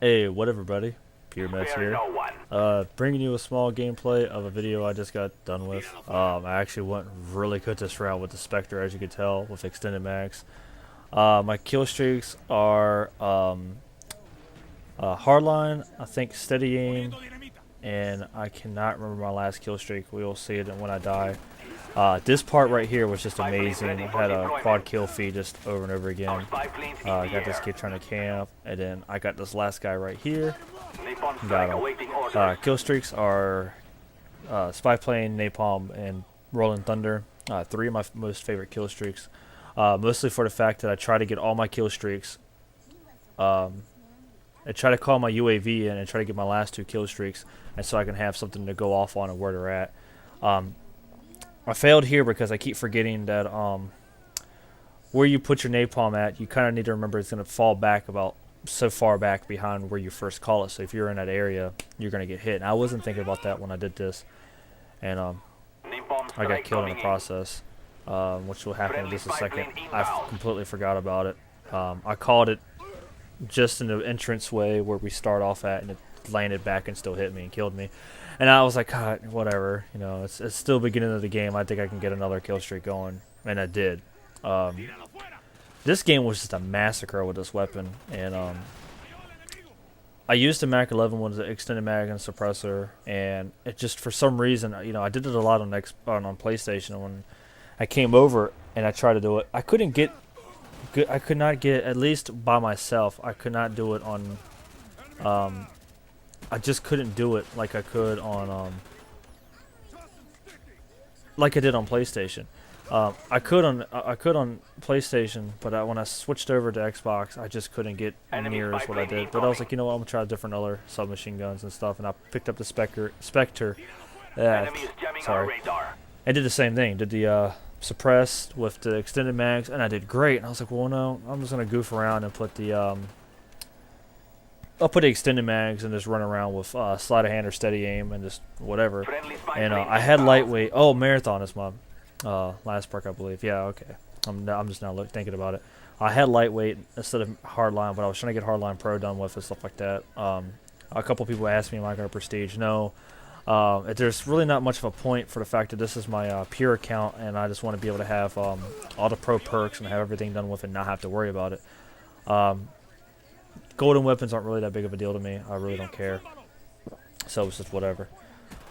Hey, what everybody? Pure Mets Spare here. no one. Bringing you a small gameplay of a video I just got done with. I actually went really good this round with the Spectre, as you could tell, with extended mags. My kill streaks are hardline, I think steady aim, and I cannot remember my last kill streak. We will see it when I die. This part right here was just amazing. I had a quad kill feed just over and over Our again. spy planes in I the got this air. kid trying to camp, and then I got this last guy right here. Nippon Got strike him. awaiting orders. Kill streaks are Spy Plane, Napalm, and Rolling Thunder. Three of my most favorite kill streaks. Mostly for the fact that I try to get all my kill streaks. I try to call my UAV in and try to get my last two kill streaks, and so I can have something to go off on and where they're at. I failed here because I keep forgetting that where you put your napalm at, you kind of need to remember it's going to fall back about so far back behind where you first call it. So if you're in that area, you're going to get hit. And I wasn't thinking about that when I did this, and Nippon I got strike killed in coming the process, which will happen in just a second. I completely forgot about it. I called it just in the entrance way where we start off at, and it landed back and still hit me and killed me. And I was like, God, whatever, you know, it's still beginning of the game. I think I can get another kill streak going, and I did. This game was just a massacre with this weapon, and I used the Mac 11 with the extended mag and suppressor, and it just for some reason, you know, I did it a lot on on PlayStation. And when I came over and I tried to do it, I couldn't get good. I could not get, at least by myself, I could not do it on. I just couldn't do it like I could on like I did on PlayStation. I could on PlayStation, but when I switched over to Xbox, I just couldn't get near as what I did. But I was like, you know what, I'm gonna try different other submachine guns and stuff, and I picked up the Spectre. Enemy is jamming our Sorry, radar. I did the same thing. Did the suppressed with the extended mags, and I did great. And I was like, well, no, I'm just gonna goof around and put the I'll put the extended mags and just run around with sleight of hand or steady aim and just whatever. Friendly spy And plane I had inbound. lightweight. Oh, marathon is my last perk, I believe. Yeah, okay. I'm just now thinking about it. I had lightweight instead of hardline, but I was trying to get hardline pro done with and stuff like that. A couple people asked me, am I going to prestige? No. There's really not much of a point for the fact that this is my pure account, and I just want to be able to have all the pro perks and have everything done with it and not have to worry about it. Golden weapons aren't really that big of a deal to me. I really don't care. So it's just whatever.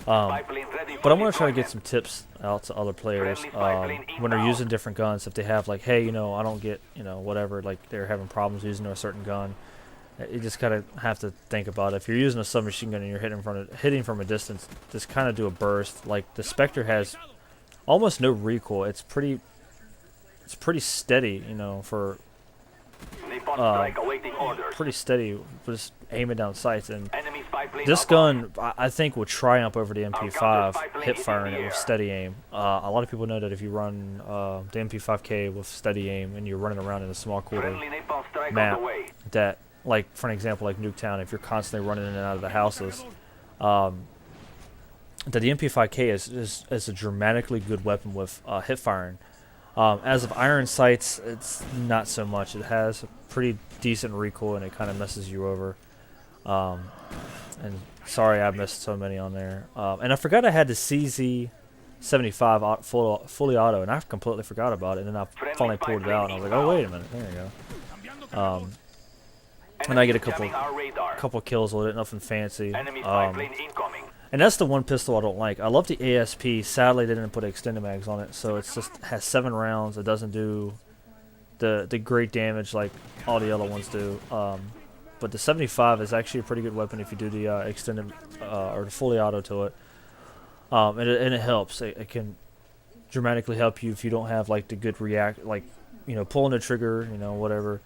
Spy plane ready for But I want to try to get deployment. some tips out to other players Friendly spy plane when they're inbound. using different guns. If they have like, hey, you know, I don't get, you know, whatever, like they're having problems using a certain gun. You just kind of have to think about it. If you're using a submachine gun and you're hitting from a distance, just kind of do a burst. Like the Spectre has almost no recoil. It's pretty steady, you know, for Nippon strike awaiting orders. pretty steady, just aiming down sights. And Enemy spy plane this up. gun, I think, will triumph over the MP5 counter-spy plane hip is firing in it the with air. steady aim. A lot of people know that if you run the MP5K with steady aim and you're running around in a small quarter Friendly Nippon strike map, on the way. that, like for an example, like Nuketown, if you're constantly running in and out of the houses, that the MP5K is a dramatically good weapon with hip firing. As of iron sights, it's not so much. It has a pretty decent recoil, and it kind of messes you over. And sorry, I missed so many on there. And I forgot I had the CZ75 fully auto, and I completely forgot about it. And then I finally pulled it out, and I was like, oh, wait a minute. There you go. And I get a Enemy jamming our radar. couple kills with it, nothing fancy. Enemy spy plane incoming. And that's the one pistol I don't like. I love the ASP. Sadly, they didn't put extended mags on it, so it's just has 7 rounds. It doesn't do the great damage like all the other ones do. But the 75 is actually a pretty good weapon if you do the extended or the fully auto to it. And it helps. It can dramatically help you if you don't have like the good react, like, you know, pulling the trigger, you know, whatever.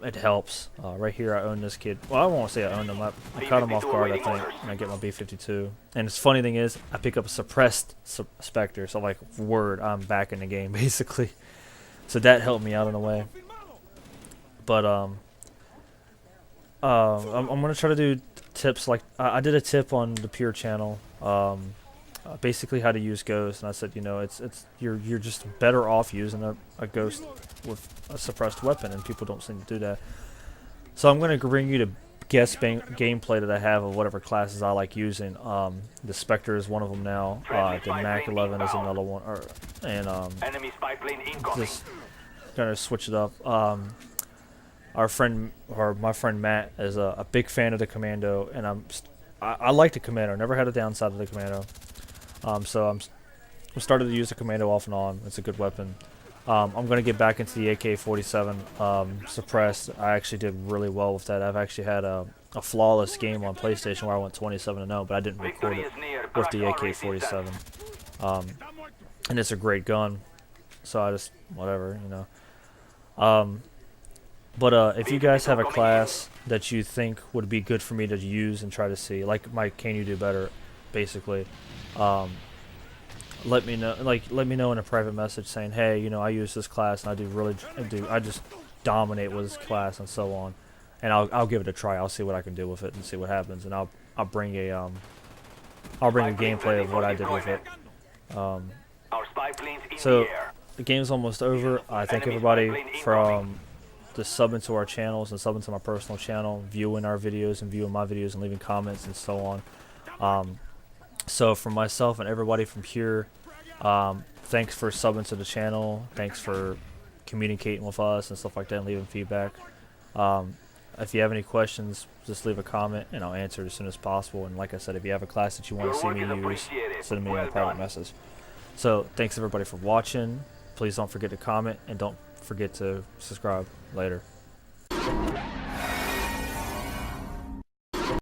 It helps. Right here, I own this kid. Well, I won't say I own him. I caught him off guard, I think, and I get my B-52. And the funny thing is, I pick up a suppressed Spectre, so like, word, I'm back in the game, basically. So that helped me out in a way. But I'm gonna try to do tips like I did a tip on the Pure channel. Basically how to use Ghost, and I said, you know, you're just better off using a Ghost with a suppressed weapon, and people don't seem to do that. So I'm going to bring you to guest gameplay that I have of whatever classes I like using. The Spectre is one of them now. The Mac 11 is another one, and Enemy spy plane incoming. just gonna switch it up. Our friend, or my friend Matt, is a big fan of the Commando, and I like the Commando. Never had a downside of the Commando. So I'm started to use the Commando off and on. It's a good weapon. I'm gonna get back into the AK-47 suppressed. I actually did really well with that. I've actually had a flawless game on PlayStation where I went 27-0, but I didn't record Victory it is near. with the Crash already AK-47. set. And it's a great gun. So I just whatever, you know. But if you guys have a class that you think would be good for me to use and try to see, like my Can You Do Better, basically, let me know. Let me know in a private message saying, hey, you know, I use this class and I just dominate with this class and so on, and I'll give it a try. I'll see what I can do with it and see what happens, and I'll bring a gameplay of what I did with it. Our spy planes in So the air. the game's almost over. I thank everybody from the subbing to our channels and subbing to my personal channel, viewing our videos and viewing my videos and leaving comments and so on. So for myself and everybody from here, thanks for subbing to the channel. Thanks for communicating with us and stuff like that and leaving feedback. If you have any questions, just leave a comment and I'll answer it as soon as possible. And like I said, if you have a class that you want to see me use, send me a private message. So thanks everybody for watching. Please don't forget to comment and don't forget to subscribe. Later.